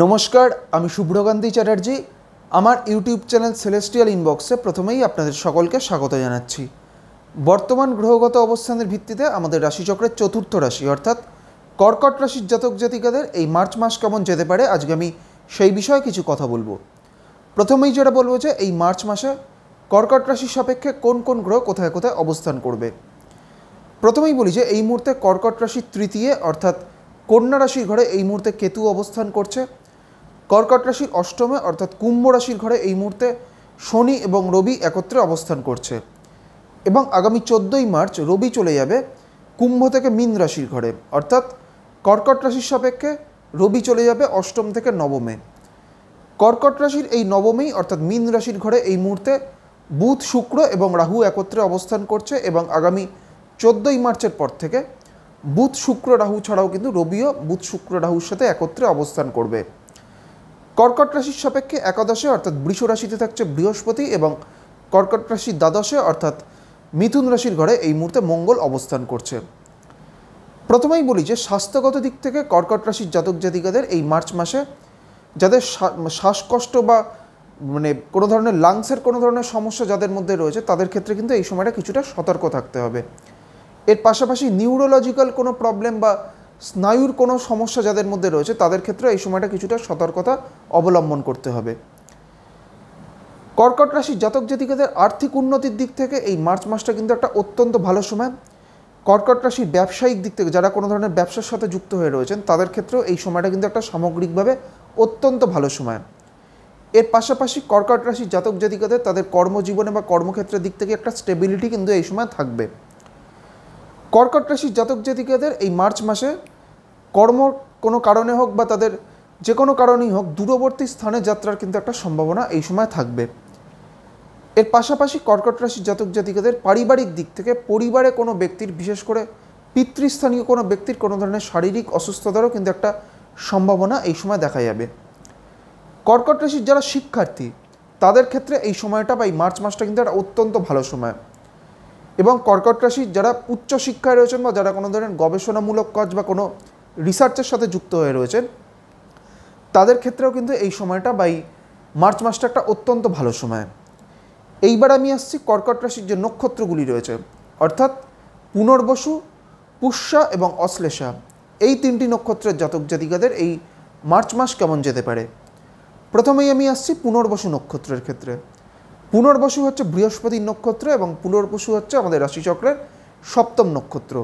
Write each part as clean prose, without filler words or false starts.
নমস্কার, আমি শুভ্রকান্তি চ্যাটার্জি। আমার ইউটিউব চ্যানেল সেলেস্টিয়াল ইনবক্সে প্রথমেই আপনাদের সকলকে স্বাগত জানাচ্ছি। বর্তমান গ্রহগত অবস্থানের ভিত্তিতে আমাদের রাশিচক্রের চতুর্থ রাশি অর্থাৎ কর্কট রাশির জাতক জাতিকাদের এই মার্চ মাস কেমন যেতে পারে, আজকে আমি সেই বিষয়ে কিছু কথা বলবো। প্রথমেই যেটা বলবো যে এই মার্চ মাসে কর্কট রাশির সাপেক্ষে কোন কোন গ্রহ কোথায় কোথায় অবস্থান করবে। প্রথমেই বলি যে এই মুহূর্তে কর্কট রাশির তৃতীয় অর্থাৎ কন্যা রাশির ঘরে এই মুহূর্তে কেতু অবস্থান করছে। কর্কট রাশির অষ্টমে অর্থাৎ কুম্ভ রাশির ঘরে এই মুহূর্তে শনি এবং রবি একত্রে অবস্থান করছে এবং আগামী 14ই মার্চ রবি চলে যাবে কুম্ভ থেকে মীন রাশির ঘরে, অর্থাৎ কর্কট রাশির সাপেক্ষে রবি চলে যাবে অষ্টম থেকে নবমে। কর্কট রাশির এই নবমেই অর্থাৎ মীন রাশির ঘরে এই মুহূর্তে বুধ, শুক্র এবং রাহু একত্রে অবস্থান করছে এবং আগামী 14ই মার্চের পর থেকে বুধ, শুক্র, রাহু ছাড়াও কিন্তু রবিও বুধ, শুক্র, রাহুর সাথে একত্রে অবস্থান করবে। কর্কট রাশির সাপেক্ষে একাদশে অর্থাৎ বৃষ রাশিতে থাকছে বৃহস্পতি এবং কর্কট রাশির দ্বাদশে অর্থাৎ মিথুন রাশির ঘরে এই মুহূর্তে মঙ্গল অবস্থান করছে। প্রথমেই বলি যে স্বাস্থ্যগত দিক থেকে কর্কট রাশির জাতক জাতিকাদের এই মার্চ মাসে যাদের শ্বাসকষ্ট বা কোনো ধরনের লাংসের কোনো ধরনের সমস্যা যাদের মধ্যে রয়েছে তাদের ক্ষেত্রে কিন্তু এই সময়টা কিছুটা সতর্ক থাকতে হবে। এর পাশাপাশি নিউরোলজিক্যাল কোনো প্রবলেম বা স্নায়ুর কোনো সমস্যা যাদের মধ্যে রয়েছে তাদের ক্ষেত্রে এই সময়টা কিছুটা সতর্কতা অবলম্বন করতে হবে। কর্কট রাশির জাতক জাতিকাদের আর্থিক উন্নতির দিক থেকে এই মার্চ মাসটা কিন্তু একটা অত্যন্ত ভালো সময়। কর্কট রাশির ব্যবসায়িক দিক থেকে যারা কোনো ধরনের ব্যবসার সাথে যুক্ত হয়ে রয়েছেন তাদের ক্ষেত্রেও এই সময়টা কিন্তু একটা সামগ্রিকভাবে অত্যন্ত ভালো সময়। এর পাশাপাশি কর্কট রাশির জাতক জাতিকাদের তাদের কর্মজীবনে বা কর্মক্ষেত্রের দিক থেকে একটা স্টেবিলিটি কিন্তু এই সময় থাকবে। কর্কট রাশির জাতক জাতিকাদের এই মার্চ মাসে কর্ম কোনো কারণে হোক বা তাদের যে কোনো কারণেই হোক দূরবর্তী স্থানে যাত্রার কিন্তু একটা সম্ভাবনা এই সময় থাকবে। এর পাশাপাশি কর্কট রাশির জাতক জাতিকাদের পারিবারিক দিক থেকে পরিবারে কোনো ব্যক্তির, বিশেষ করে পিতৃস্থানীয় কোনো ব্যক্তির কোনো ধরনের শারীরিক অসুস্থতারও কিন্তু একটা সম্ভাবনা এই সময় দেখা যাবে। কর্কট রাশির যারা শিক্ষার্থী তাদের ক্ষেত্রে এই সময়টা বা এই মার্চ মাসটা কিন্তু একটা অত্যন্ত ভালো সময় এবং কর্কট রাশির যারা উচ্চশিক্ষায় রয়েছেন বা যারা কোনো ধরনের গবেষণামূলক কাজ বা কোনো রিসার্চের সাথে যুক্ত হয়ে রয়েছেন তাদের ক্ষেত্রেও কিন্তু এই সময়টা বা এই মার্চ মাসটা একটা অত্যন্ত ভালো সময়। এইবার আমি আসছি কর্কট রাশির যে নক্ষত্রগুলি রয়েছে অর্থাৎ পুনর্বসু, পুষ্যা এবং অশ্লেষা, এই তিনটি নক্ষত্রের জাতক জাতিকাদের এই মার্চ মাস কেমন যেতে পারে। প্রথমেই আমি আসছি পুনর্বসু নক্ষত্রের ক্ষেত্রে। পুনর্বসু হচ্ছে বৃহস্পতির নক্ষত্র এবং পুনর্বসু হচ্ছে আমাদের রাশিচক্রের সপ্তম নক্ষত্র।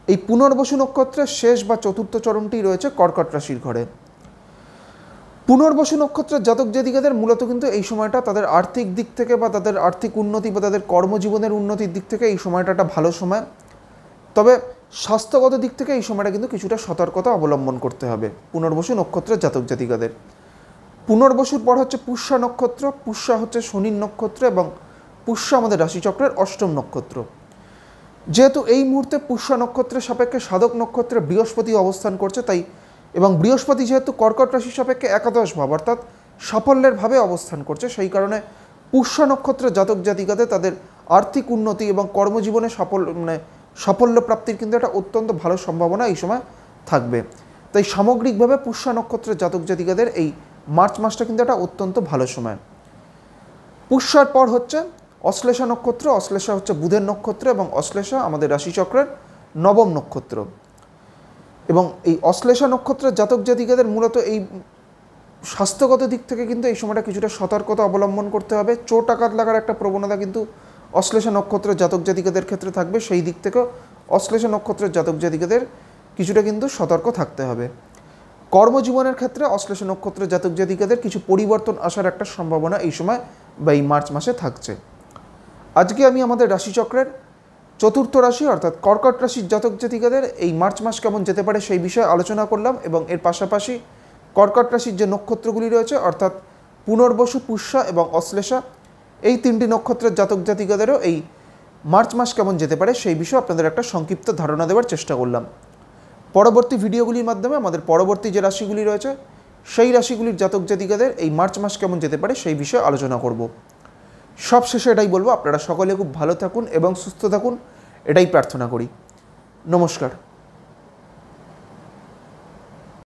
এই পুনর্বসু নক্ষত্রের শেষ বা চতুর্থ চরণটি রয়েছে কর্কট রাশির ঘরে। পুনর্বসু নক্ষত্রের জাতক জাতিকাদের মূলত কিন্তু এই সময়টা তাদের আর্থিক দিক থেকে বা তাদের আর্থিক উন্নতি বা তাদের কর্মজীবনের উন্নতির দিক থেকে এই সময়টা একটা ভালো সময়। তবে স্বাস্থ্যগত দিক থেকে এই সময়টা কিন্তু কিছুটা সতর্কতা অবলম্বন করতে হবে পুনর্বসু নক্ষত্রের জাতক জাতিকাদের। পুনর্বসুর পর হচ্ছে পুষ্যা নক্ষত্র। পুষ্যা হচ্ছে শনির নক্ষত্র এবং পুষ্যা আমাদের রাশিচক্রের অষ্টম নক্ষত্র। যেহেতু এই মুহূর্তে পুষ্যা নক্ষত্রের সাপেক্ষে সাধক নক্ষত্রে বৃহস্পতি অবস্থান করছে তাই এবং বৃহস্পতি যেহেতু কর্কট রাশির সাপেক্ষে একাদশ ভাব অর্থাৎ সাফল্যের ভাবে অবস্থান করছে, সেই কারণে পুষ্যা নক্ষত্রের জাতক জাতিকাদের তাদের আর্থিক উন্নতি এবং কর্মজীবনে সাফল্য প্রাপ্তির কিন্তু একটা অত্যন্ত ভালো সম্ভাবনা এই সময় থাকবে। তাই সামগ্রিকভাবে পুষ্যা নক্ষত্রের জাতক জাতিকাদের এই মার্চ মাসটা কিন্তু একটা অত্যন্ত ভালো সময়। পুষ্যার পর হচ্ছে অশ্লেষা নক্ষত্র। অশ্লেষা হচ্ছে বুধের নক্ষত্র এবং অশ্লেষা আমাদের রাশিচক্রের নবম নক্ষত্র এবং এই অশ্লেষা নক্ষত্রের জাতক জাতিকাদের মূলত এই স্বাস্থ্যগত দিক থেকে কিন্তু এই সময়টা কিছুটা সতর্কতা অবলম্বন করতে হবে। চোট আঘাত লাগার একটা প্রবণতা কিন্তু অশ্লেষা নক্ষত্রের জাতক জাতিকাদের ক্ষেত্রে থাকবে, সেই দিক থেকেও অশ্লেষা নক্ষত্রের জাতক জাতিকাদের কিছুটা কিন্তু সতর্ক থাকতে হবে। কর্মজীবনের ক্ষেত্রে অশ্লেষা নক্ষত্রের জাতক জাতিকাদের কিছু পরিবর্তন আসার একটা সম্ভাবনা এই সময় বা এই মার্চ মাসে থাকছে। আজকে আমি আমাদের রাশিচক্রের চতুর্থ রাশি অর্থাৎ কর্কট রাশির জাতক জাতিকাদের এই মার্চ মাস কেমন যেতে পারে সেই বিষয়ে আলোচনা করলাম এবং এর পাশাপাশি কর্কট রাশির যে নক্ষত্রগুলি রয়েছে অর্থাৎ পুনর্বসু, পুষ্যা এবং অশ্লেষা, এই তিনটি নক্ষত্রের জাতক জাতিকাদেরও এই মার্চ মাস কেমন যেতে পারে সেই বিষয়ে আপনাদের একটা সংক্ষিপ্ত ধারণা দেওয়ার চেষ্টা করলাম। পরবর্তী ভিডিওগুলির মাধ্যমে আমাদের পরবর্তী যে রাশিগুলি রয়েছে সেই রাশিগুলির জাতক জাতিকাদের এই মার্চ মাস কেমন যেতে পারে সেই বিষয়ে আলোচনা করব। সবশেষে এটাই বলবো, আপনারা সকলে খুব ভালো থাকুন এবং সুস্থ থাকুন, এটাই প্রার্থনা করি। নমস্কার।